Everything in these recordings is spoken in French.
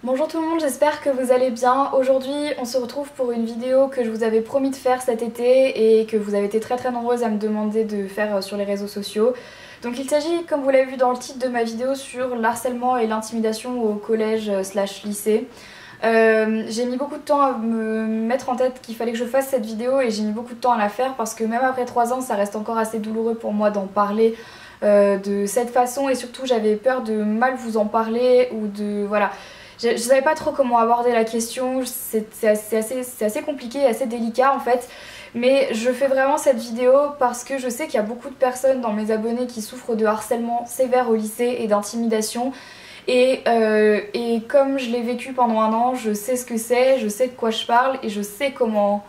Bonjour tout le monde, j'espère que vous allez bien. Aujourd'hui, on se retrouve pour une vidéo que je vous avais promis de faire cet été et que vous avez été très nombreuses à me demander de faire sur les réseaux sociaux. Donc il s'agit, comme vous l'avez vu dans le titre de ma vidéo, sur l'harcèlement et l'intimidation au collège slash lycée. J'ai mis beaucoup de temps à me mettre en tête qu'il fallait que je fasse cette vidéo et j'ai mis beaucoup de temps à la faire parce que même après 3 ans, ça reste encore assez douloureux pour moi d'en parler de cette façon et surtout j'avais peur de mal vous en parler ou de... voilà. Je savais pas trop comment aborder la question, c'est assez compliqué, assez délicat en fait. Mais je fais vraiment cette vidéo parce que je sais qu'il y a beaucoup de personnes dans mes abonnés qui souffrent de harcèlement sévère au lycée et d'intimidation. Et comme je l'ai vécu pendant un an, je sais ce que c'est, je sais de quoi je parle et je sais comment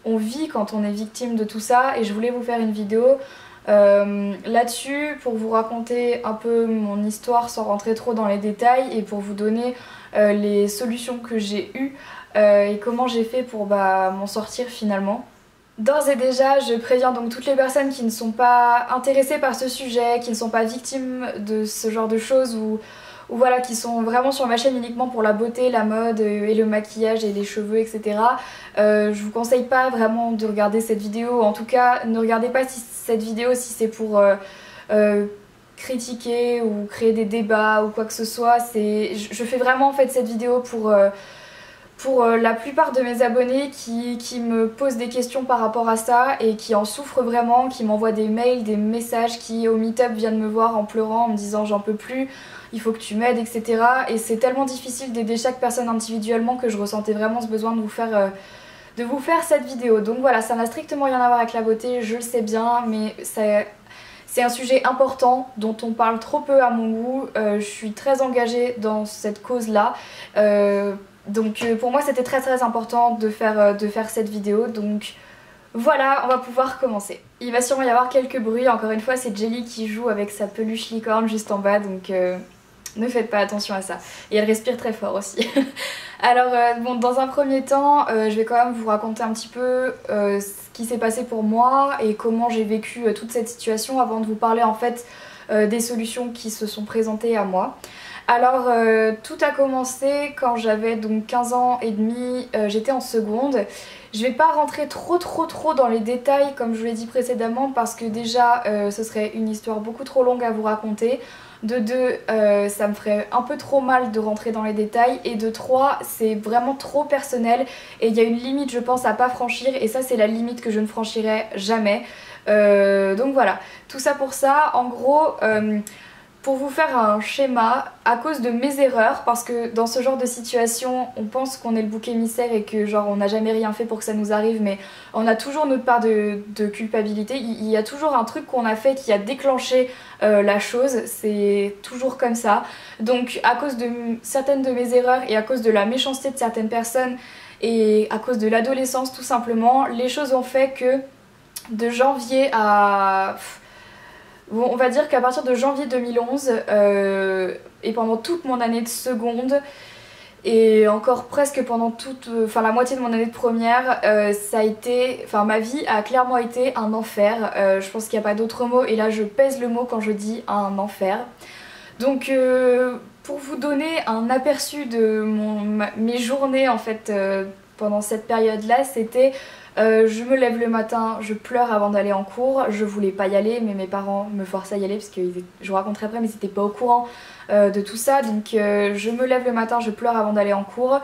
on vit quand on est victime de tout ça. Et je voulais vous faire une vidéo là-dessus pour vous raconter un peu mon histoire sans rentrer trop dans les détails et pour vous donner les solutions que j'ai eues et comment j'ai fait pour m'en sortir finalement. D'ores et déjà, je préviens donc toutes les personnes qui ne sont pas intéressées par ce sujet, qui ne sont pas victimes de ce genre de choses ou voilà, qui sont vraiment sur ma chaîne uniquement pour la beauté, la mode et le maquillage et les cheveux, etc. Je vous conseille pas vraiment de regarder cette vidéo. En tout cas, ne regardez pas cette vidéo si c'est pour critiquer ou créer des débats ou quoi que ce soit. Je fais vraiment en fait cette vidéo pour la plupart de mes abonnés qui me posent des questions par rapport à ça et qui en souffrent vraiment, qui m'envoient des mails, des messages, qui au meet-up viennent me voir en pleurant, en me disant j'en peux plus, il faut que tu m'aides, etc. Et c'est tellement difficile d'aider chaque personne individuellement que je ressentais vraiment ce besoin de vous faire cette vidéo. Donc voilà, ça n'a strictement rien à voir avec la beauté, je le sais bien, mais c'est un sujet important dont on parle trop peu à mon goût. Je suis très engagée dans cette cause-là. Donc pour moi c'était très important de faire cette vidéo. Donc voilà, on va pouvoir commencer. Il va sûrement y avoir quelques bruits. Encore une fois, c'est Jelly qui joue avec sa peluche licorne juste en bas. Donc ne faites pas attention à ça. Et elle respire très fort aussi. Alors bon, dans un premier temps, je vais quand même vous raconter un petit peu ce qui s'est passé pour moi et comment j'ai vécu toute cette situation avant de vous parler en fait des solutions qui se sont présentées à moi. Alors tout a commencé quand j'avais donc 15 ans et demi, j'étais en seconde. Je vais pas rentrer trop dans les détails comme je vous l'ai dit précédemment parce que déjà ce serait une histoire beaucoup trop longue à vous raconter. De deux, ça me ferait un peu trop mal de rentrer dans les détails. Et de trois, c'est vraiment trop personnel. Et il y a une limite, je pense, à pas franchir. Et ça, c'est la limite que je ne franchirai jamais. Donc voilà, tout ça pour ça. En gros, pour vous faire un schéma, à cause de mes erreurs, parce que dans ce genre de situation, on pense qu'on est le bouc émissaire et que genre on n'a jamais rien fait pour que ça nous arrive, mais on a toujours notre part de culpabilité. Il y a toujours un truc qu'on a fait qui a déclenché la chose, c'est toujours comme ça. Donc à cause de certaines de mes erreurs et à cause de la méchanceté de certaines personnes et à cause de l'adolescence tout simplement, les choses ont fait que de janvier à... Bon, on va dire qu'à partir de janvier 2011 et pendant toute mon année de seconde et encore presque pendant enfin la moitié de mon année de première, ça a été, enfin ma vie a clairement été un enfer. Je pense qu'il n'y a pas d'autre mot et là je pèse le mot quand je dis un enfer. Donc pour vous donner un aperçu de mes journées en fait pendant cette période-là, c'était je me lève le matin, je pleure avant d'aller en cours. Je voulais pas y aller, mais mes parents me forçaient à y aller parce que je vous raconterai après, mais ils n'étaient pas au courant de tout ça. Donc je me lève le matin, je pleure avant d'aller en cours.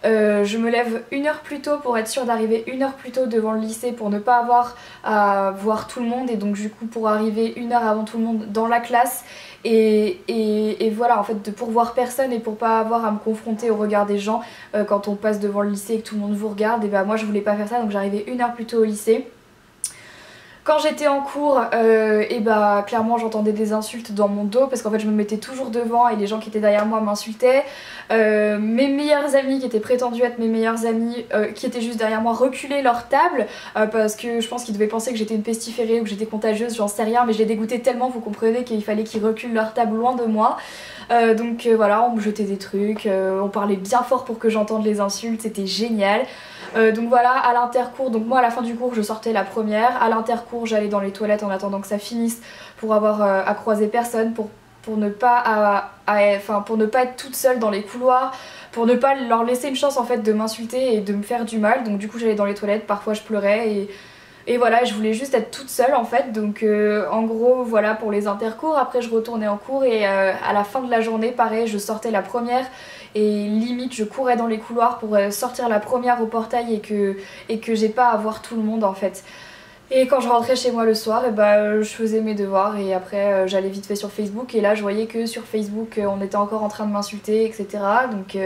Je me lève 1 heure plus tôt pour être sûre d'arriver 1 heure plus tôt devant le lycée pour ne pas avoir à voir tout le monde et donc du coup pour arriver 1 heure avant tout le monde dans la classe et voilà en fait pour voir personne et pour pas avoir à me confronter au regard des gens quand on passe devant le lycée et que tout le monde vous regarde. Et bah moi je voulais pas faire ça donc j'arrivais 1 heure plus tôt au lycée. Quand j'étais en cours, et bah clairement j'entendais des insultes dans mon dos parce qu'en fait je me mettais toujours devant et les gens qui étaient derrière moi m'insultaient. Mes meilleurs amis qui étaient prétendus être mes meilleurs amis, qui étaient juste derrière moi, reculaient leur table parce que je pense qu'ils devaient penser que j'étais une pestiférée ou que j'étais contagieuse, j'en sais rien, mais je les dégoûtais tellement, vous comprenez, qu'il fallait qu'ils reculent leur table loin de moi. Donc voilà, on me jetait des trucs, on parlait bien fort pour que j'entende les insultes, c'était génial. Donc voilà, à l'intercours, donc moi à la fin du cours je sortais la première, à l'intercours j'allais dans les toilettes en attendant que ça finisse pour avoir à croiser personne, pour ne pas être toute seule dans les couloirs, pour ne pas leur laisser une chance en fait de m'insulter et de me faire du mal. Donc du coup j'allais dans les toilettes, parfois je pleurais et voilà, je voulais juste être toute seule en fait. Donc en gros voilà pour les intercours. Après je retournais en cours et à la fin de la journée pareil, je sortais la première et limite je courais dans les couloirs pour sortir la première au portail et que j'ai pas à voir tout le monde en fait. Et quand je rentrais chez moi le soir, et bah, je faisais mes devoirs et après j'allais vite fait sur Facebook et là je voyais que sur Facebook on était encore en train de m'insulter, etc. Donc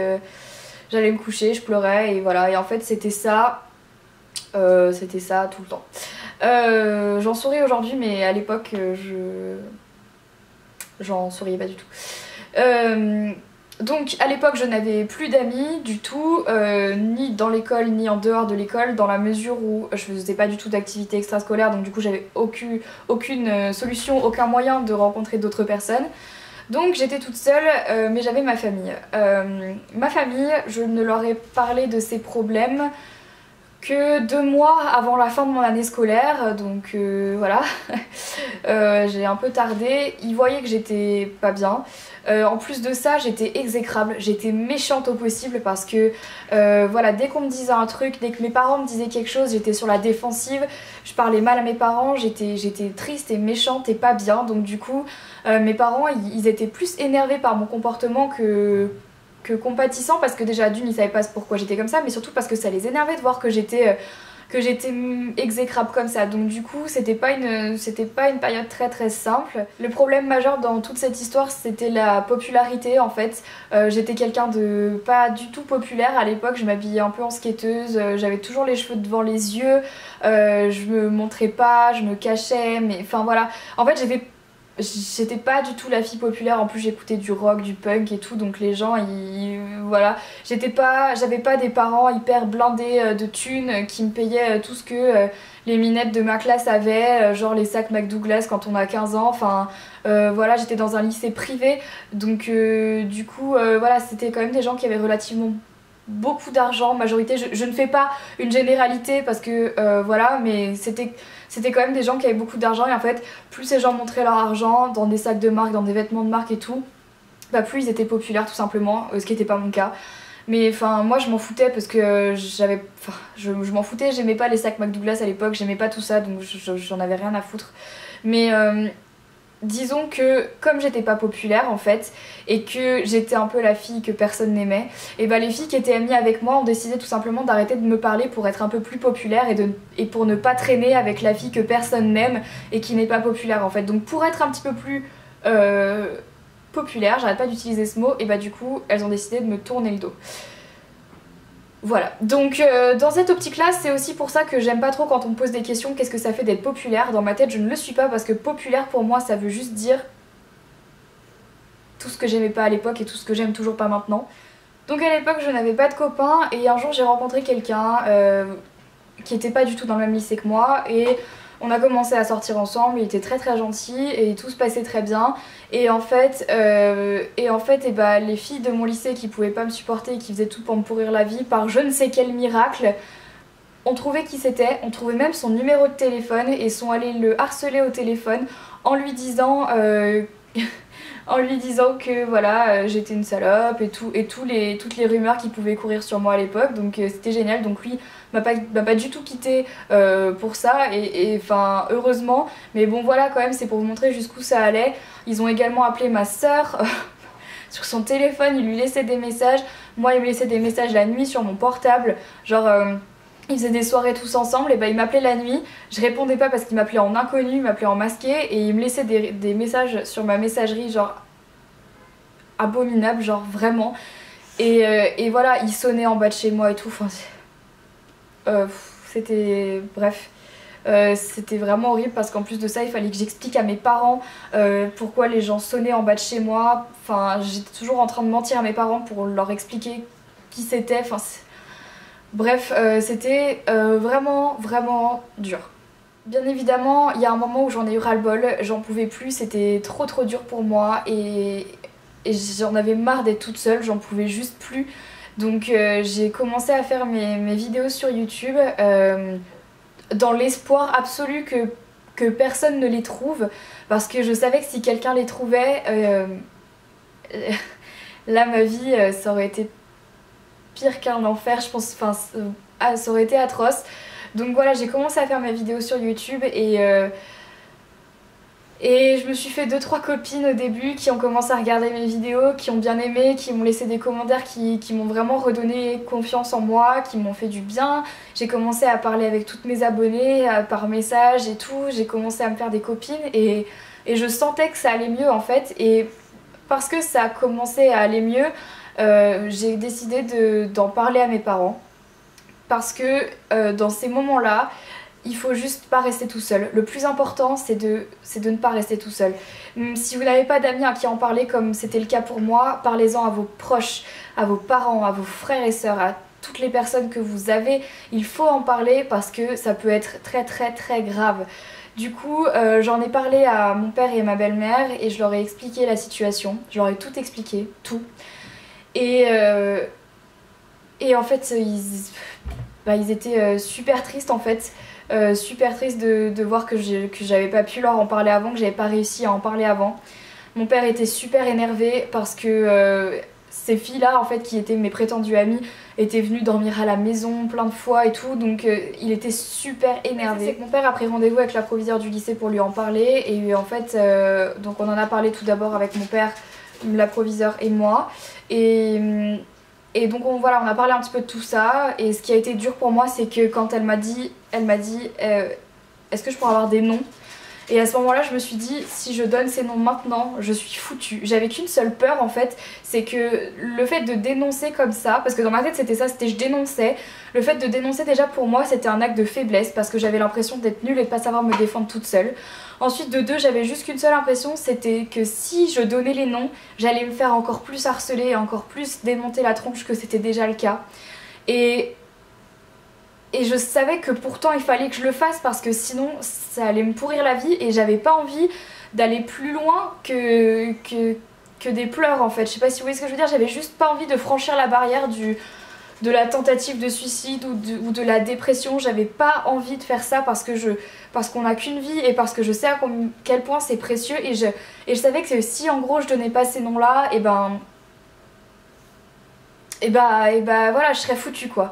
j'allais me coucher, je pleurais et voilà. Et en fait c'était ça tout le temps. J'en souris aujourd'hui mais à l'époque j'en souriais pas du tout. Donc à l'époque je n'avais plus d'amis du tout, ni dans l'école ni en dehors de l'école, dans la mesure où je faisais pas du tout d'activité extrascolaire, donc du coup j'avais aucune solution, aucun moyen de rencontrer d'autres personnes. Donc j'étais toute seule, mais j'avais ma famille. Ma famille, je ne leur ai parlé de ces problèmes que 2 mois avant la fin de mon année scolaire, donc voilà. J'ai un peu tardé, ils voyaient que j'étais pas bien. En plus de ça, j'étais exécrable, j'étais méchante au possible parce que voilà, dès qu'on me disait un truc, dès que mes parents me disaient quelque chose, j'étais sur la défensive, je parlais mal à mes parents, j'étais triste et méchante et pas bien. Donc du coup, mes parents, ils étaient plus énervés par mon comportement que compatissants, parce que déjà d'une ils savaient pas pourquoi j'étais comme ça, mais surtout parce que ça les énervait de voir que j'étais exécrable comme ça. Donc du coup c'était pas une période très simple. Le problème majeur dans toute cette histoire c'était la popularité en fait. J'étais quelqu'un de pas du tout populaire à l'époque, je m'habillais un peu en skateuse, j'avais toujours les cheveux devant les yeux, je me montrais pas, je me cachais, mais enfin voilà. En fait j'étais pas du tout la fille populaire, en plus j'écoutais du rock, du punk et tout, donc les gens, voilà, j'avais pas des parents hyper blindés de thunes qui me payaient tout ce que les minettes de ma classe avaient, genre les sacs McDouglas quand on a 15 ans, enfin voilà, j'étais dans un lycée privé, donc du coup voilà, c'était quand même des gens qui avaient relativement beaucoup d'argent, majorité, je ne fais pas une généralité parce que voilà, mais c'était quand même des gens qui avaient beaucoup d'argent et en fait plus ces gens montraient leur argent dans des sacs de marque, dans des vêtements de marque et tout, bah plus ils étaient populaires tout simplement, ce qui n'était pas mon cas. Mais enfin moi je m'en foutais parce que je m'en foutais, j'aimais pas les sacs McDouglas à l'époque, j'aimais pas tout ça donc j'en avais rien à foutre. Mais disons que comme j'étais pas populaire en fait et que j'étais un peu la fille que personne n'aimait, et bah les filles qui étaient amies avec moi ont décidé tout simplement d'arrêter de me parler pour être un peu plus populaire et pour ne pas traîner avec la fille que personne n'aime et qui n'est pas populaire en fait. Donc pour être un petit peu plus populaire, j'arrête pas d'utiliser ce mot, et bah du coup elles ont décidé de me tourner le dos. Voilà, donc dans cette optique-là, c'est aussi pour ça que j'aime pas trop quand on me pose des questions, qu'est-ce que ça fait d'être populaire. Dans ma tête, je ne le suis pas parce que populaire pour moi, ça veut juste dire tout ce que j'aimais pas à l'époque et tout ce que j'aime toujours pas maintenant. Donc à l'époque, je n'avais pas de copain et un jour j'ai rencontré quelqu'un qui était pas du tout dans le même lycée que moi et on a commencé à sortir ensemble, il était très gentil et tout se passait très bien. Et en fait, les filles de mon lycée qui pouvaient pas me supporter et qui faisaient tout pour me pourrir la vie, par je ne sais quel miracle, ont trouvé qui c'était, ont trouvé même son numéro de téléphone et sont allés le harceler au téléphone en lui disant que voilà j'étais une salope et toutes les rumeurs qui pouvaient courir sur moi à l'époque, donc c'était génial. Donc lui m'a pas du tout quitté pour ça et enfin heureusement, mais bon voilà quand même, c'est pour vous montrer jusqu'où ça allait. Ils ont également appelé ma soeur sur son téléphone, ils lui laissaient des messages, moi ils me laissaient des messages la nuit sur mon portable, genre ils faisaient des soirées tous ensemble et bah ils m'appelaient la nuit, je répondais pas parce qu'ils m'appelaient en inconnu, ils m'appelaient en masqué et ils me laissaient des messages sur ma messagerie genre abominable, genre vraiment. Et voilà, ils sonnaient en bas de chez moi et tout, enfin c'était... bref. C'était vraiment horrible parce qu'en plus de ça il fallait que j'explique à mes parents pourquoi les gens sonnaient en bas de chez moi, enfin j'étais toujours en train de mentir à mes parents pour leur expliquer qui c'était, enfin bref, c'était vraiment dur. Bien évidemment, il y a un moment où j'en ai eu ras-le-bol, j'en pouvais plus, c'était trop dur pour moi et j'en avais marre d'être toute seule, j'en pouvais juste plus. Donc j'ai commencé à faire mes vidéos sur YouTube dans l'espoir absolu que personne ne les trouve, parce que je savais que si quelqu'un les trouvait, là ma vie ça aurait été pire qu'un enfer, je pense, enfin ça aurait été atroce. Donc voilà, j'ai commencé à faire mes vidéos sur YouTube et je me suis fait 2-3 copines au début qui ont commencé à regarder mes vidéos, qui ont bien aimé, qui m'ont laissé des commentaires qui m'ont vraiment redonné confiance en moi, qui m'ont fait du bien. J'ai commencé à parler avec toutes mes abonnées par message et tout, j'ai commencé à me faire des copines et je sentais que ça allait mieux en fait. Et parce que ça a commencé à aller mieux, j'ai décidé d'en parler à mes parents. Parce que dans ces moments-là, il faut juste pas rester tout seul. Le plus important, c'est de ne pas rester tout seul. Si vous n'avez pas d'amis à qui en parler, comme c'était le cas pour moi, parlez-en à vos proches, à vos parents, à vos frères et sœurs, à toutes les personnes que vous avez. Il faut en parler parce que ça peut être très très très grave. Du coup, j'en ai parlé à mon père et à ma belle-mère et je leur ai expliqué la situation. Je leur ai tout expliqué, tout. Et en fait, ils étaient super tristes en fait. Super triste de voir que j'avais pas pu leur en parler avant, que j'avais pas réussi à en parler avant. Mon père était super énervé parce que ces filles-là, en fait, qui étaient mes prétendues amies, étaient venues dormir à la maison plein de fois et tout, donc il était super énervé. C'est que mon père a pris rendez-vous avec la proviseure du lycée pour lui en parler, et en fait, donc on en a parlé tout d'abord avec mon père, la proviseure et moi, et donc voilà, on a parlé un petit peu de tout ça, et ce qui a été dur pour moi, c'est que quand elle m'a dit est-ce que je pourrais avoir des noms? Et à ce moment-là, je me suis dit, si je donne ces noms maintenant, je suis foutue. J'avais qu'une seule peur en fait, c'est que le fait de dénoncer comme ça, parce que dans ma tête c'était ça, c'était je dénonçais. Le fait de dénoncer déjà pour moi, c'était un acte de faiblesse parce que j'avais l'impression d'être nulle et de pas savoir me défendre toute seule. Ensuite de deux, j'avais juste qu'une seule impression, c'était que si je donnais les noms, j'allais me faire encore plus harceler et encore plus démonter la tronche que c'était déjà le cas. Et je savais que pourtant il fallait que je le fasse parce que sinon ça allait me pourrir la vie et j'avais pas envie d'aller plus loin que des pleurs en fait. Je sais pas si vous voyez ce que je veux dire, j'avais juste pas envie de franchir la barrière de la tentative de suicide ou de la dépression. J'avais pas envie de faire ça parce qu'on a qu'une vie et parce que je sais à quel point c'est précieux et je savais que si en gros je donnais pas ces noms là, et voilà, je serais foutue quoi.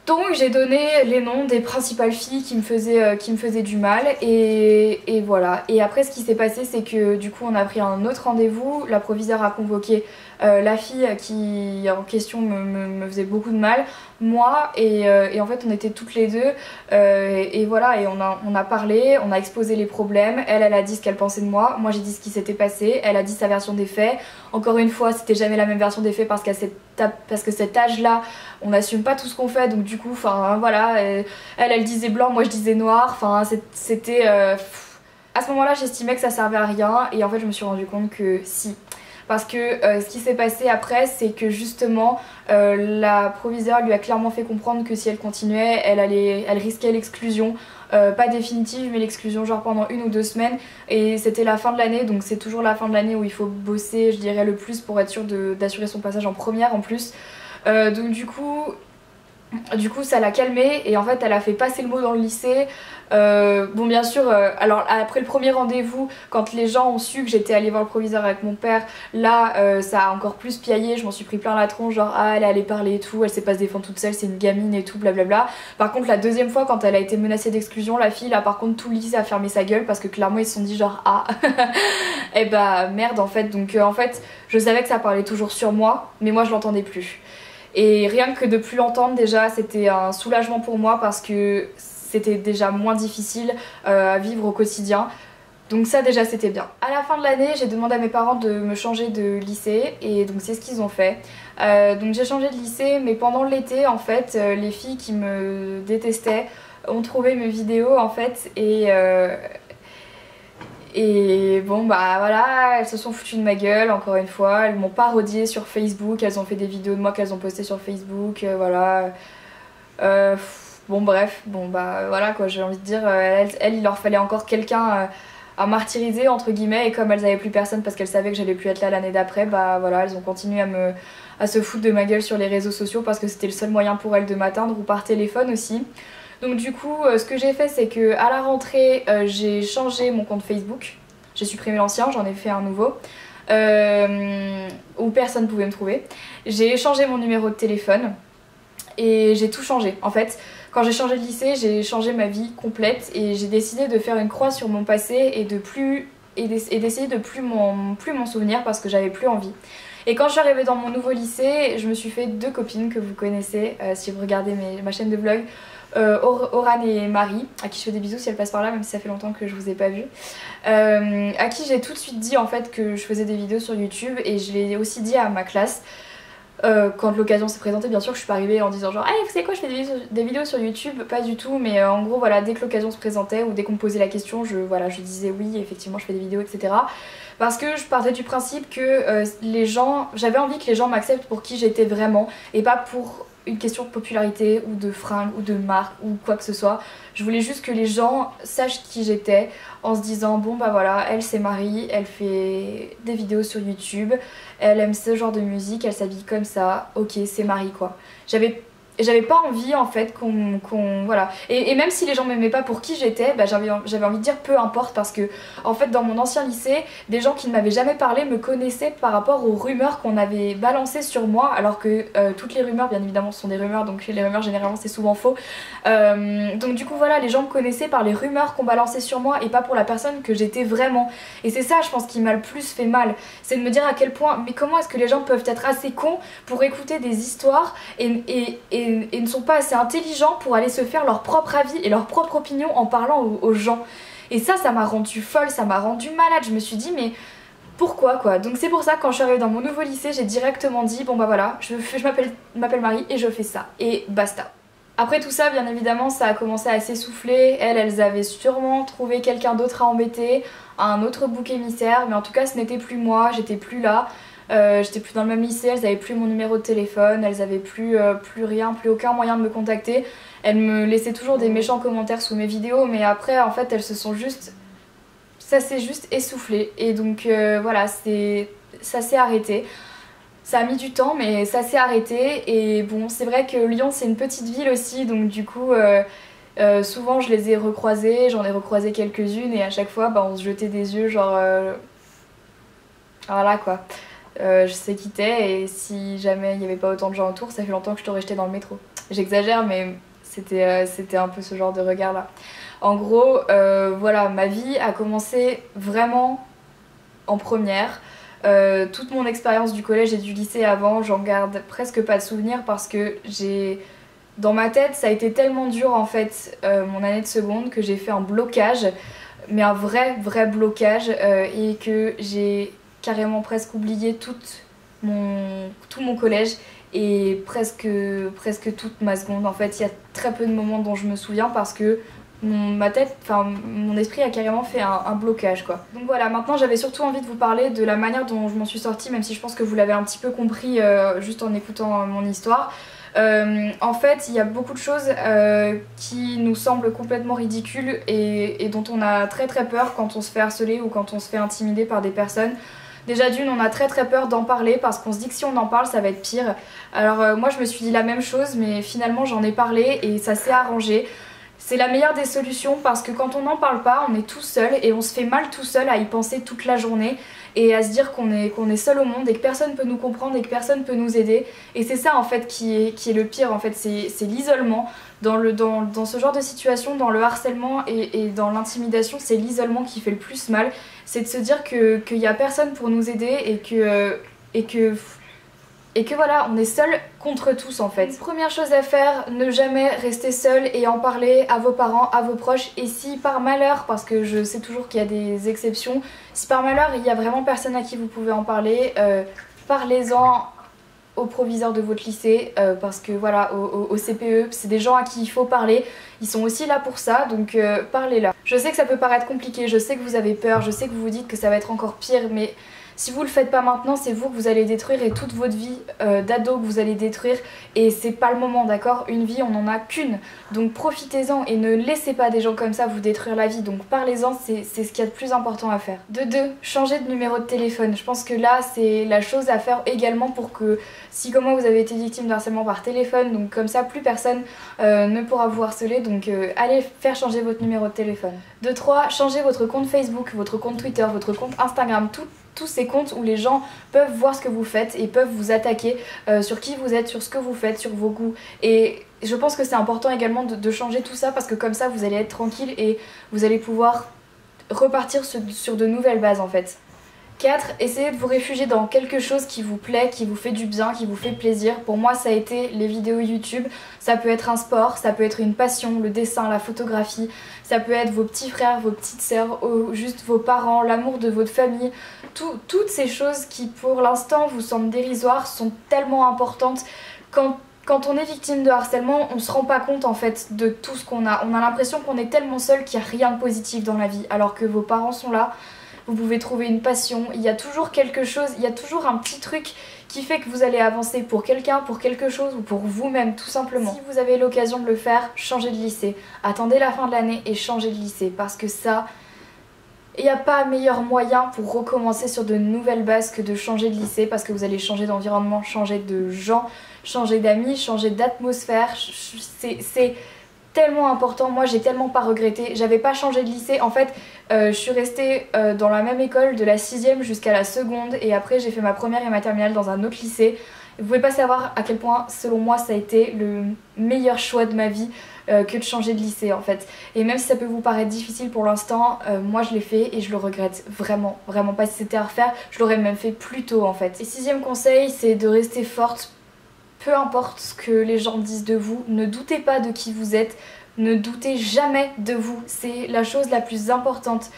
Donc j'ai donné les noms des principales filles qui me faisaient du mal et voilà. Et après ce qui s'est passé, c'est que du coup on a pris un autre rendez-vous. La proviseure a convoqué la fille qui en question me faisait beaucoup de mal, moi et en fait on était toutes les deux et voilà, et on a parlé, on a exposé les problèmes. Elle a dit ce qu'elle pensait de moi j'ai dit ce qui s'était passé, elle a dit sa version des faits. Encore une fois, c'était jamais la même version des faits parce que cet âge là on n'assume pas tout ce qu'on fait, donc du coup enfin voilà, elle disait blanc, moi je disais noir, enfin c'était à ce moment là j'estimais que ça servait à rien et en fait je me suis rendu compte que si. Parce que ce qui s'est passé après, c'est que justement la proviseure lui a clairement fait comprendre que si elle continuait, elle risquait l'exclusion, pas définitive mais l'exclusion genre pendant 1 ou 2 semaines, et c'était la fin de l'année, donc c'est toujours la fin de l'année où il faut bosser je dirais le plus pour être sûr d'assurer son passage en première en plus. Donc du coup ça l'a calmée et en fait elle a fait passer le mot dans le lycée. Bon bien sûr, alors après le premier rendez-vous, quand les gens ont su que j'étais allée voir le proviseur avec mon père, là ça a encore plus piaillé, je m'en suis pris plein la tronche, genre elle est allée parler et tout, elle sait pas se défendre toute seule, c'est une gamine et tout blablabla. Par contre la deuxième fois quand elle a été menacée d'exclusion, la fille là par contre tout le lycée a fermé sa gueule parce que clairement ils se sont dit genre et merde en fait. Donc en fait je savais que ça parlait toujours sur moi mais moi je l'entendais plus. Et rien que de plus l'entendre déjà c'était un soulagement pour moi parce que c'était déjà moins difficile à vivre au quotidien. Donc ça déjà c'était bien. À la fin de l'année j'ai demandé à mes parents de me changer de lycée et donc c'est ce qu'ils ont fait. Donc j'ai changé de lycée mais pendant l'été en fait les filles qui me détestaient ont trouvé mes vidéos en fait et bon voilà, elles se sont foutues de ma gueule encore une fois, elles m'ont parodiée sur Facebook, elles ont fait des vidéos de moi qu'elles ont postées sur Facebook, voilà. Bon bref, voilà quoi, j'ai envie de dire, il leur fallait encore quelqu'un à martyriser entre guillemets, et comme elles avaient plus personne parce qu'elles savaient que j'allais plus être là l'année d'après, voilà, elles ont continué à se foutre de ma gueule sur les réseaux sociaux parce que c'était le seul moyen pour elles de m'atteindre, ou par téléphone aussi. Donc du coup ce que j'ai fait c'est que à la rentrée j'ai changé mon compte Facebook, j'ai supprimé l'ancien, j'en ai fait un nouveau. où personne pouvait me trouver. J'ai changé mon numéro de téléphone et j'ai tout changé en fait. Quand j'ai changé de lycée, j'ai changé ma vie complète et j'ai décidé de faire une croix sur mon passé et d'essayer de plus m'en souvenir parce que j'avais plus envie. Et quand je suis arrivée dans mon nouveau lycée, je me suis fait 2 copines que vous connaissez si vous regardez ma chaîne de vlog. Aurane et Marie, à qui je fais des bisous si elles passent par là, même si ça fait longtemps que je vous ai pas vu, à qui j'ai tout de suite dit en fait que je faisais des vidéos sur YouTube, et je l'ai aussi dit à ma classe quand l'occasion s'est présentée. Bien sûr que je suis pas arrivée en disant genre hey, vous savez quoi, je fais des vidéos sur YouTube, pas du tout, mais en gros voilà, dès que l'occasion se présentait ou dès qu'on me posait la question, je disais oui effectivement je fais des vidéos, etc. Parce que je partais du principe que j'avais envie que les gens m'acceptent pour qui j'étais vraiment et pas pour une question de popularité ou de fringues ou de marque ou quoi que ce soit. Je voulais juste que les gens sachent qui j'étais en se disant bon bah voilà, elle c'est Marie, elle fait des vidéos sur YouTube, elle aime ce genre de musique, elle s'habille comme ça, ok c'est Marie quoi. J'avais pas envie en fait voilà. Et même si les gens m'aimaient pas pour qui j'étais, bah, j'avais envie de dire peu importe, parce que en fait dans mon ancien lycée, des gens qui ne m'avaient jamais parlé me connaissaient par rapport aux rumeurs qu'on avait balancées sur moi, alors que toutes les rumeurs bien évidemment sont des rumeurs, donc les rumeurs généralement c'est souvent faux. Donc du coup voilà, les gens me connaissaient par les rumeurs qu'on balançait sur moi et pas pour la personne que j'étais vraiment. Et c'est ça je pense qui m'a le plus fait mal, c'est de me dire à quel point, mais comment est-ce que les gens peuvent être assez cons pour écouter des histoires et ne sont pas assez intelligents pour aller se faire leur propre avis et leur propre opinion en parlant aux gens. Et ça m'a rendue folle, ça m'a rendue malade. Je me suis dit mais pourquoi quoi. Donc c'est pour ça quand je suis arrivée dans mon nouveau lycée, j'ai directement dit bon bah voilà, je m'appelle Marie et je fais ça et basta. Après tout ça, bien évidemment, ça a commencé à s'essouffler. Elles avaient sûrement trouvé quelqu'un d'autre à embêter, un autre bouc émissaire, mais en tout cas ce n'était plus moi, j'étais plus là. J'étais plus dans le même lycée, elles avaient plus mon numéro de téléphone, elles avaient plus rien, plus aucun moyen de me contacter. Elles me laissaient toujours des méchants commentaires sous mes vidéos, mais après en fait elles se sont juste... ça s'est juste essoufflé. Et donc voilà, ça s'est arrêté. Ça a mis du temps mais ça s'est arrêté. Et bon, c'est vrai que Lyon c'est une petite ville aussi, donc du coup souvent je les ai recroisées, j'en ai recroisé quelques-unes et à chaque fois bah, on se jetait des yeux genre... voilà quoi. Je sais qui t'es et si jamais il n'y avait pas autant de gens autour, ça fait longtemps que je t'aurais jeté dans le métro. J'exagère mais c'était un peu ce genre de regard là. En gros, voilà, ma vie a commencé vraiment en première. Toute mon expérience du collège et du lycée avant, j'en garde presque pas de souvenirs parce que dans ma tête, ça a été tellement dur en fait, mon année de seconde, que j'ai fait un blocage, mais un vrai blocage, et que j'ai carrément presque oublié tout mon collège et presque toute ma seconde. En fait, il y a très peu de moments dont je me souviens parce que mon esprit a carrément fait un blocage quoi. Donc voilà, maintenant j'avais surtout envie de vous parler de la manière dont je m'en suis sortie, même si je pense que vous l'avez un petit peu compris juste en écoutant mon histoire. En fait, il y a beaucoup de choses qui nous semblent complètement ridicules et dont on a très peur quand on se fait harceler ou quand on se fait intimider par des personnes. Déjà d'une, on a très peur d'en parler parce qu'on se dit que si on en parle ça va être pire. Alors moi je me suis dit la même chose, mais finalement j'en ai parlé et ça s'est arrangé. C'est la meilleure des solutions parce que quand on n'en parle pas, on est tout seul et on se fait mal tout seul à y penser toute la journée et à se dire qu'on est seul au monde et que personne peut nous comprendre et que personne peut nous aider. Et c'est ça en fait qui est le pire en fait, c'est l'isolement. Dans ce genre de situation, dans le harcèlement et dans l'intimidation, c'est l'isolement qui fait le plus mal. C'est de se dire qu'il n'y a personne pour nous aider et que voilà, on est seul contre tous en fait. Première chose à faire, ne jamais rester seul et en parler à vos parents, à vos proches. Et si par malheur, parce que je sais toujours qu'il y a des exceptions, si par malheur il y a vraiment personne à qui vous pouvez en parler, parlez-en au proviseur de votre lycée, parce que voilà, au CPE, c'est des gens à qui il faut parler, ils sont aussi là pour ça, donc parlez-leur. Je sais que ça peut paraître compliqué, je sais que vous avez peur, je sais que vous vous dites que ça va être encore pire, mais si vous le faites pas maintenant, c'est vous que vous allez détruire et toute votre vie d'ado que vous allez détruire, et c'est pas le moment, d'accord? Une vie on en a qu'une, donc profitez-en et ne laissez pas des gens comme ça vous détruire la vie, donc parlez-en, c'est ce qu'il y a de plus important à faire. De deux, changez de numéro de téléphone. Je pense que là c'est la chose à faire également pour que si comme moi vous avez été victime de harcèlement par téléphone, donc comme ça plus personne ne pourra vous harceler, donc allez faire changer votre numéro de téléphone. De trois, changez votre compte Facebook, votre compte Twitter, votre compte Instagram, tous ces comptes où les gens peuvent voir ce que vous faites et peuvent vous attaquer sur qui vous êtes, sur ce que vous faites, sur vos goûts. Et je pense que c'est important également de changer tout ça parce que comme ça vous allez être tranquille et vous allez pouvoir repartir sur de nouvelles bases en fait. 4. Essayez de vous réfugier dans quelque chose qui vous plaît, qui vous fait du bien, qui vous fait plaisir. Pour moi ça a été les vidéos YouTube, ça peut être un sport, ça peut être une passion, le dessin, la photographie, ça peut être vos petits frères, vos petites sœurs, juste vos parents, l'amour de votre famille. Toutes ces choses qui pour l'instant vous semblent dérisoires sont tellement importantes. Quand on est victime de harcèlement, on se rend pas compte en fait de tout ce qu'on a. On a l'impression qu'on est tellement seul qu'il n'y a rien de positif dans la vie alors que vos parents sont là. Vous pouvez trouver une passion, il y a toujours quelque chose, il y a toujours un petit truc qui fait que vous allez avancer pour quelqu'un, pour quelque chose ou pour vous-même tout simplement. Si vous avez l'occasion de le faire, changez de lycée. Attendez la fin de l'année et changez de lycée parce que ça, il n'y a pas meilleur moyen pour recommencer sur de nouvelles bases que de changer de lycée parce que vous allez changer d'environnement, changer de gens, changer d'amis, changer d'atmosphère. C'est tellement important, moi j'ai tellement pas regretté, j'avais pas changé de lycée, en fait je suis restée dans la même école de la 6ème jusqu'à la seconde et après j'ai fait ma première et ma terminale dans un autre lycée. Vous pouvez pas savoir à quel point selon moi ça a été le meilleur choix de ma vie que de changer de lycée en fait. Et même si ça peut vous paraître difficile pour l'instant, moi je l'ai fait et je le regrette vraiment, vraiment pas. Si c'était à refaire, je l'aurais même fait plus tôt en fait. Et 6ème conseil, c'est de rester forte. Peu importe ce que les gens disent de vous, ne doutez pas de qui vous êtes, ne doutez jamais de vous, c'est la chose la plus importante.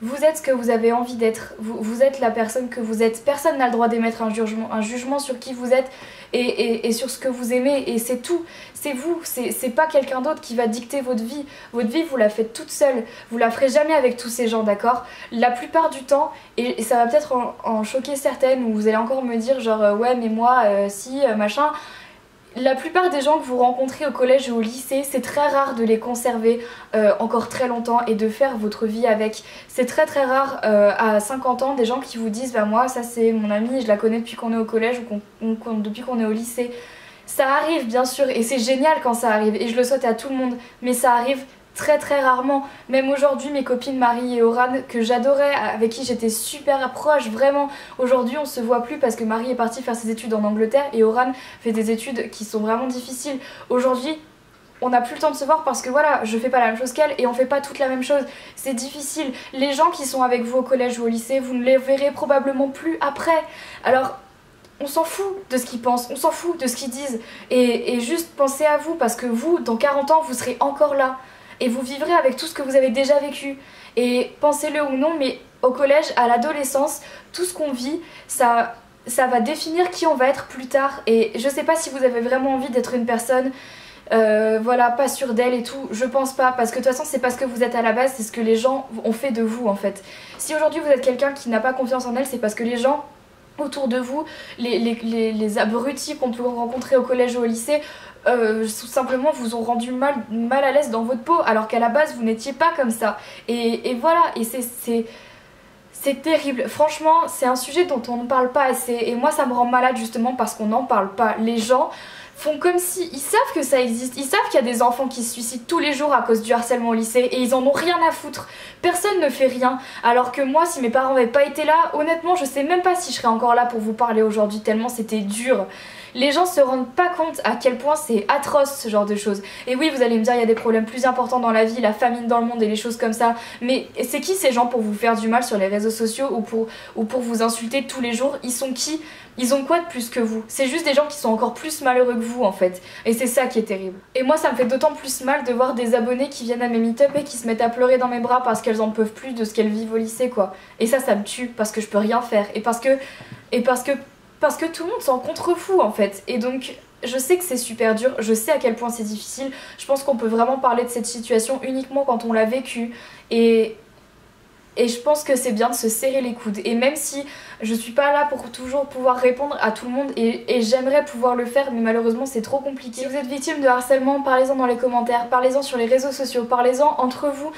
Vous êtes ce que vous avez envie d'être, vous êtes la personne que vous êtes, personne n'a le droit d'émettre un jugement sur qui vous êtes et sur ce que vous aimez et c'est tout, c'est vous, c'est pas quelqu'un d'autre qui va dicter votre vie vous la faites toute seule, vous la ferez jamais avec tous ces gens, d'accord? La plupart du temps, et ça va peut-être en choquer certaines où vous allez encore me dire genre ouais mais moi si machin. La plupart des gens que vous rencontrez au collège ou au lycée, c'est très rare de les conserver encore très longtemps et de faire votre vie avec. C'est très très rare à 50 ans des gens qui vous disent bah moi ça c'est mon amie, je la connais depuis qu'on est au collège ou depuis qu'on est au lycée. Ça arrive bien sûr et c'est génial quand ça arrive et je le souhaite à tout le monde, mais ça arrive très très rarement. Même aujourd'hui mes copines Marie et Oran que j'adorais, avec qui j'étais super proche, vraiment aujourd'hui on se voit plus parce que Marie est partie faire ses études en Angleterre et Oran fait des études qui sont vraiment difficiles. Aujourd'hui on n'a plus le temps de se voir parce que voilà, je fais pas la même chose qu'elle et on fait pas toute la même chose, c'est difficile. Les gens qui sont avec vous au collège ou au lycée, vous ne les verrez probablement plus après. Alors on s'en fout de ce qu'ils pensent, on s'en fout de ce qu'ils disent et juste pensez à vous parce que vous, dans 40 ans, vous serez encore là. Et vous vivrez avec tout ce que vous avez déjà vécu. Et pensez-le ou non, mais au collège, à l'adolescence, tout ce qu'on vit, ça va définir qui on va être plus tard. Et je sais pas si vous avez vraiment envie d'être une personne, voilà, pas sûre d'elle et tout. Je pense pas, parce que de toute façon, c'est parce que vous êtes à la base, c'est ce que les gens ont fait de vous en fait. Si aujourd'hui vous êtes quelqu'un qui n'a pas confiance en elle, c'est parce que les gens autour de vous, les abrutis qu'on peut rencontrer au collège ou au lycée, tout simplement vous ont rendu mal à l'aise dans votre peau alors qu'à la base vous n'étiez pas comme ça et voilà, et c'est terrible, franchement c'est un sujet dont on ne parle pas assez et moi ça me rend malade justement parce qu'on n'en parle pas. Les gens font comme si, ils savent que ça existe, ils savent qu'il y a des enfants qui se suicident tous les jours à cause du harcèlement au lycée et ils en ont rien à foutre, personne ne fait rien, alors que moi si mes parents n'avaient pas été là, honnêtement je sais même pas si je serais encore là pour vous parler aujourd'hui tellement c'était dur. Les gens se rendent pas compte à quel point c'est atroce ce genre de choses. Et oui, vous allez me dire il y a des problèmes plus importants dans la vie, la famine dans le monde et les choses comme ça. Mais c'est qui ces gens pour vous faire du mal sur les réseaux sociaux ou pour vous insulter tous les jours? Ils sont qui? Ils ont quoi de plus que vous? C'est juste des gens qui sont encore plus malheureux que vous en fait. Et c'est ça qui est terrible. Et moi ça me fait d'autant plus mal de voir des abonnés qui viennent à mes meet-up et qui se mettent à pleurer dans mes bras parce qu'elles en peuvent plus de ce qu'elles vivent au lycée quoi. Et ça me tue parce que je peux rien faire. Et parce que tout le monde s'en contrefout en fait. Et donc je sais que c'est super dur, je sais à quel point c'est difficile. Je pense qu'on peut vraiment parler de cette situation uniquement quand on l'a vécu. Et je pense que c'est bien de se serrer les coudes. Et même si je suis pas là pour toujours pouvoir répondre à tout le monde et j'aimerais pouvoir le faire mais malheureusement c'est trop compliqué. Si vous êtes victime de harcèlement, parlez-en dans les commentaires, parlez-en sur les réseaux sociaux, parlez-en entre vous.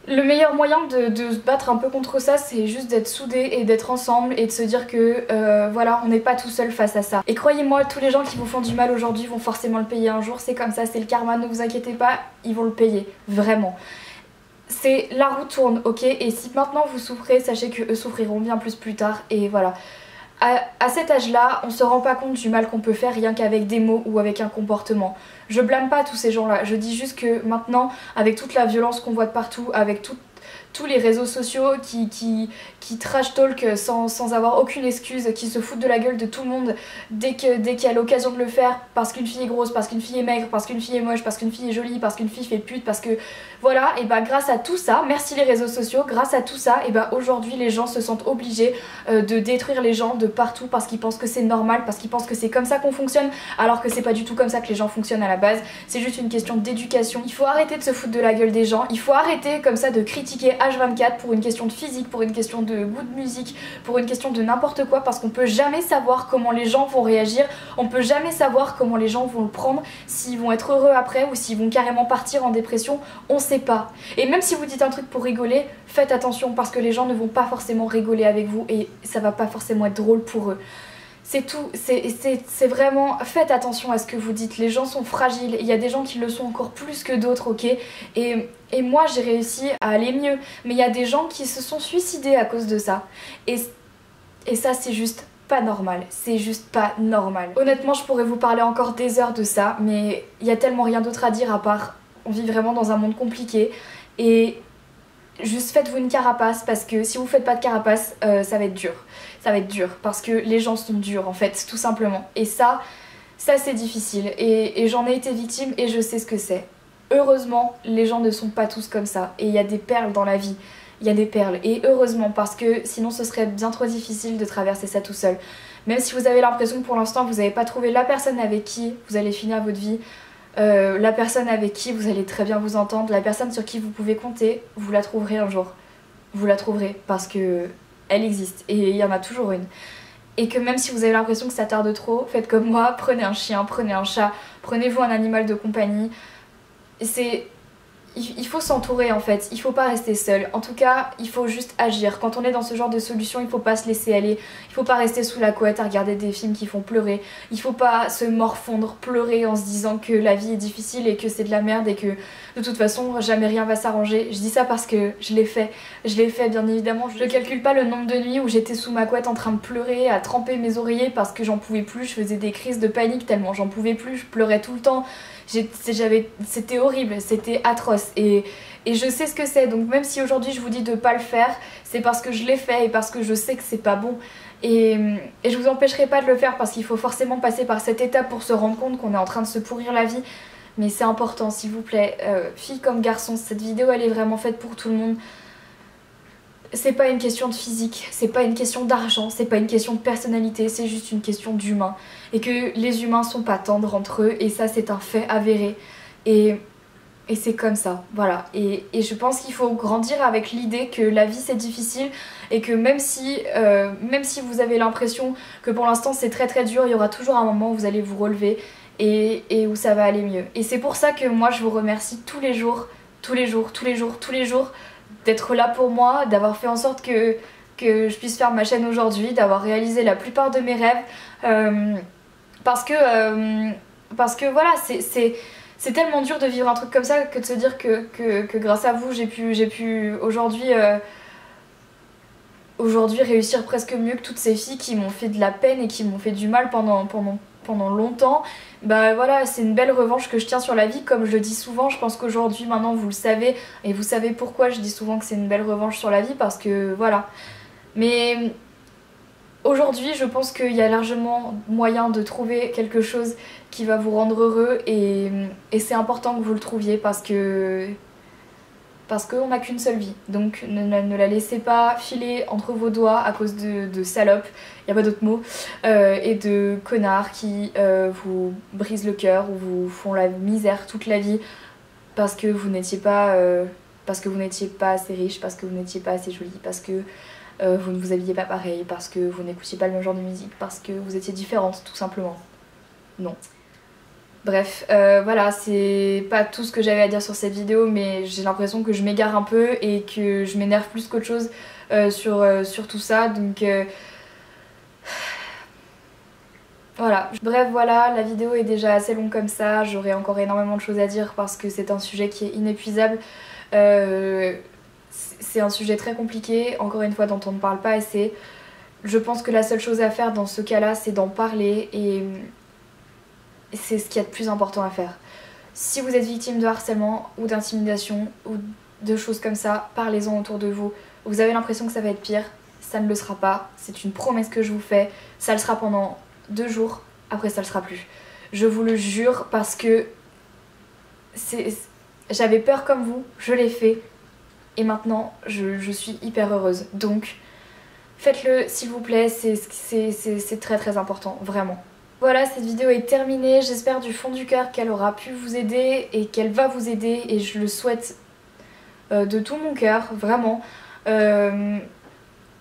Le meilleur moyen de se battre un peu contre ça, c'est juste d'être soudés et d'être ensemble et de se dire que voilà, on n'est pas tout seul face à ça. Et croyez-moi, tous les gens qui vous font du mal aujourd'hui vont forcément le payer un jour, c'est comme ça, c'est le karma, ne vous inquiétez pas, ils vont le payer, vraiment. c'est la roue tourne, ok? Et si maintenant vous souffrez, sachez que eux souffriront bien plus tard, et voilà. À cet âge-là, on se rend pas compte du mal qu'on peut faire rien qu'avec des mots ou avec un comportement. Je blâme pas tous ces gens-là, je dis juste que maintenant, avec toute la violence qu'on voit de partout, avec tous les réseaux sociaux qui trash talk sans avoir aucune excuse, qui se foutent de la gueule de tout le monde dès qu'il y a l'occasion de le faire, parce qu'une fille est grosse, parce qu'une fille est maigre, parce qu'une fille est moche, parce qu'une fille est jolie, parce qu'une fille fait pute, parce que voilà, et bah grâce à tout ça, merci les réseaux sociaux, grâce à tout ça, et bah aujourd'hui les gens se sentent obligés de détruire les gens de partout parce qu'ils pensent que c'est normal, parce qu'ils pensent que c'est comme ça qu'on fonctionne, alors que c'est pas du tout comme ça que les gens fonctionnent à la base, c'est juste une question d'éducation. Il faut arrêter de se foutre de la gueule des gens, il faut arrêter comme ça de critiquer H24 pour une question de physique, pour une question de goût de musique, pour une question de n'importe quoi, parce qu'on peut jamais savoir comment les gens vont réagir, on peut jamais savoir comment les gens vont le prendre, s'ils vont être heureux après ou s'ils vont carrément partir en dépression, on sait pas. Et même si vous dites un truc pour rigoler, faites attention parce que les gens ne vont pas forcément rigoler avec vous et ça va pas forcément être drôle pour eux. C'est tout, c'est vraiment, faites attention à ce que vous dites, les gens sont fragiles, il y a des gens qui le sont encore plus que d'autres, ok, et moi j'ai réussi à aller mieux, mais il y a des gens qui se sont suicidés à cause de ça, et ça c'est juste pas normal, c'est juste pas normal. Honnêtement je pourrais vous parler encore des heures de ça, mais il y a tellement rien d'autre à dire à part, on vit vraiment dans un monde compliqué, et juste faites-vous une carapace parce que si vous faites pas de carapace, ça va être dur. Ça va être dur parce que les gens sont durs en fait, tout simplement. Et ça c'est difficile. Et j'en ai été victime et je sais ce que c'est. Heureusement, les gens ne sont pas tous comme ça. Et il y a des perles dans la vie. Il y a des perles. Et heureusement parce que sinon ce serait bien trop difficile de traverser ça tout seul. Même si vous avez l'impression que pour l'instant vous n'avez pas trouvé la personne avec qui vous allez finir votre vie, la personne avec qui vous allez très bien vous entendre, la personne sur qui vous pouvez compter, vous la trouverez un jour. Vous la trouverez parce que elle existe et il y en a toujours une. Et que même si vous avez l'impression que ça tarde trop, faites comme moi, prenez un chien, prenez un chat, prenez-vous un animal de compagnie. Il faut s'entourer en fait, il faut pas rester seul. En tout cas, il faut juste agir. Quand on est dans ce genre de solution, il faut pas se laisser aller. Il faut pas rester sous la couette à regarder des films qui font pleurer. Il faut pas se morfondre, pleurer en se disant que la vie est difficile et que c'est de la merde et que de toute façon jamais rien va s'arranger. Je dis ça parce que je l'ai fait. Je l'ai fait bien évidemment. Je calcule pas le nombre de nuits où j'étais sous ma couette en train de pleurer, à tremper mes oreillers parce que j'en pouvais plus. Je faisais des crises de panique tellement j'en pouvais plus. Je pleurais tout le temps. C'était horrible, c'était atroce et je sais ce que c'est, donc même si aujourd'hui je vous dis de pas le faire, c'est parce que je l'ai fait et parce que je sais que c'est pas bon et je vous empêcherai pas de le faire parce qu'il faut forcément passer par cette étape pour se rendre compte qu'on est en train de se pourrir la vie, mais c'est important s'il vous plaît, filles comme garçons, cette vidéo elle est vraiment faite pour tout le monde. C'est pas une question de physique, c'est pas une question d'argent, c'est pas une question de personnalité, c'est juste une question d'humain. Et que les humains sont pas tendres entre eux, et ça c'est un fait avéré. Et c'est comme ça, voilà. Et je pense qu'il faut grandir avec l'idée que la vie c'est difficile, et que même si vous avez l'impression que pour l'instant c'est très très dur, il y aura toujours un moment où vous allez vous relever, et où ça va aller mieux. Et c'est pour ça que moi je vous remercie tous les jours, d'être là pour moi, d'avoir fait en sorte que je puisse faire ma chaîne aujourd'hui, d'avoir réalisé la plupart de mes rêves, parce que voilà, c'est tellement dur de vivre un truc comme ça que de se dire que grâce à vous j'ai pu aujourd'hui réussir presque mieux que toutes ces filles qui m'ont fait de la peine et qui m'ont fait du mal pendant longtemps. Bah voilà, c'est une belle revanche que je tiens sur la vie, comme je le dis souvent. Je pense qu'aujourd'hui maintenant vous le savez, et vous savez pourquoi je dis souvent que c'est une belle revanche sur la vie, parce que voilà. Mais aujourd'hui je pense qu'il y a largement moyen de trouver quelque chose qui va vous rendre heureux, et c'est important que vous le trouviez parce qu'on n'a qu'une seule vie, donc ne la laissez pas filer entre vos doigts à cause de salopes, y a pas d'autre mot, et de connards qui vous brisent le cœur ou vous font la misère toute la vie parce que vous n'étiez pas assez riche, parce que vous n'étiez pas assez jolie, parce que vous ne vous habillez pas pareil, parce que vous n'écoutiez pas le même genre de musique, parce que vous étiez différente tout simplement. Non. Bref, voilà, c'est pas tout ce que j'avais à dire sur cette vidéo, mais j'ai l'impression que je m'égare un peu et que je m'énerve plus qu'autre chose sur tout ça, donc Voilà, bref voilà, la vidéo est déjà assez longue comme ça, j'aurai encore énormément de choses à dire parce que c'est un sujet qui est inépuisable. C'est un sujet très compliqué, encore une fois dont on ne parle pas assez. Je pense que la seule chose à faire dans ce cas-là, c'est d'en parler et c'est ce qu'il y a de plus important à faire. Si vous êtes victime de harcèlement ou d'intimidation ou de choses comme ça, parlez-en autour de vous. Vous avez l'impression que ça va être pire, ça ne le sera pas, c'est une promesse que je vous fais, ça le sera pendant 2 jours, après ça le sera plus. Je vous le jure parce que j'avais peur comme vous, je l'ai fait et maintenant je suis hyper heureuse. Donc faites-le s'il vous plaît, c'est très très important, vraiment. Voilà, cette vidéo est terminée, j'espère du fond du cœur qu'elle aura pu vous aider et qu'elle va vous aider et je le souhaite de tout mon cœur, vraiment.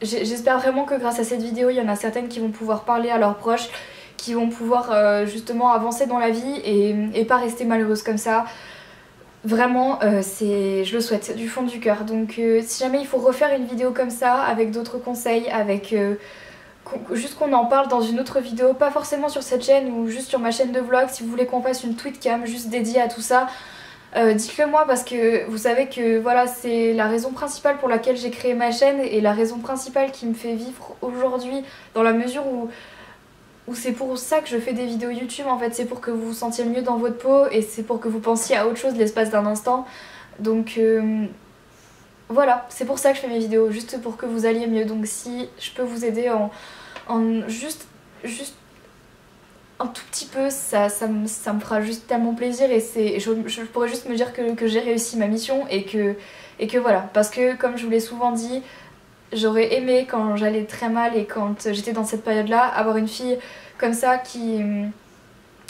J'espère vraiment que grâce à cette vidéo, il y en a certaines qui vont pouvoir parler à leurs proches, qui vont pouvoir justement avancer dans la vie et pas rester malheureuses comme ça. Vraiment, je le souhaite du fond du cœur. Donc si jamais il faut refaire une vidéo comme ça, avec d'autres conseils, avec juste qu'on en parle dans une autre vidéo, pas forcément sur cette chaîne ou juste sur ma chaîne de vlog, si vous voulez qu'on fasse une tweetcam juste dédiée à tout ça, dites-le moi parce que vous savez que voilà, c'est la raison principale pour laquelle j'ai créé ma chaîne et la raison principale qui me fait vivre aujourd'hui, dans la mesure où c'est pour ça que je fais des vidéos YouTube en fait, c'est pour que vous vous sentiez mieux dans votre peau et c'est pour que vous pensiez à autre chose l'espace d'un instant. Donc voilà, c'est pour ça que je fais mes vidéos, juste pour que vous alliez mieux. Donc si je peux vous aider en juste un tout petit peu, ça me fera juste tellement plaisir et je pourrais juste me dire que j'ai réussi ma mission et que voilà. Parce que comme je vous l'ai souvent dit, j'aurais aimé quand j'allais très mal et quand j'étais dans cette période-là, avoir une fille comme ça qui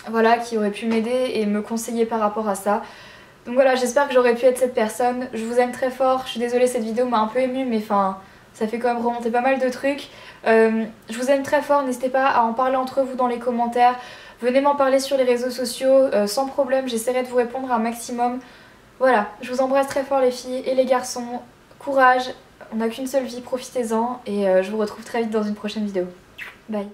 aurait pu m'aider et me conseiller par rapport à ça. Donc voilà, j'espère que j'aurais pu être cette personne. Je vous aime très fort, je suis désolée, cette vidéo m'a un peu émue, mais enfin, ça fait quand même remonter pas mal de trucs. Je vous aime très fort, n'hésitez pas à en parler entre vous dans les commentaires. Venez m'en parler sur les réseaux sociaux, sans problème, j'essaierai de vous répondre un maximum. Voilà, je vous embrasse très fort les filles et les garçons. Courage, on n'a qu'une seule vie, profitez-en et je vous retrouve très vite dans une prochaine vidéo. Bye.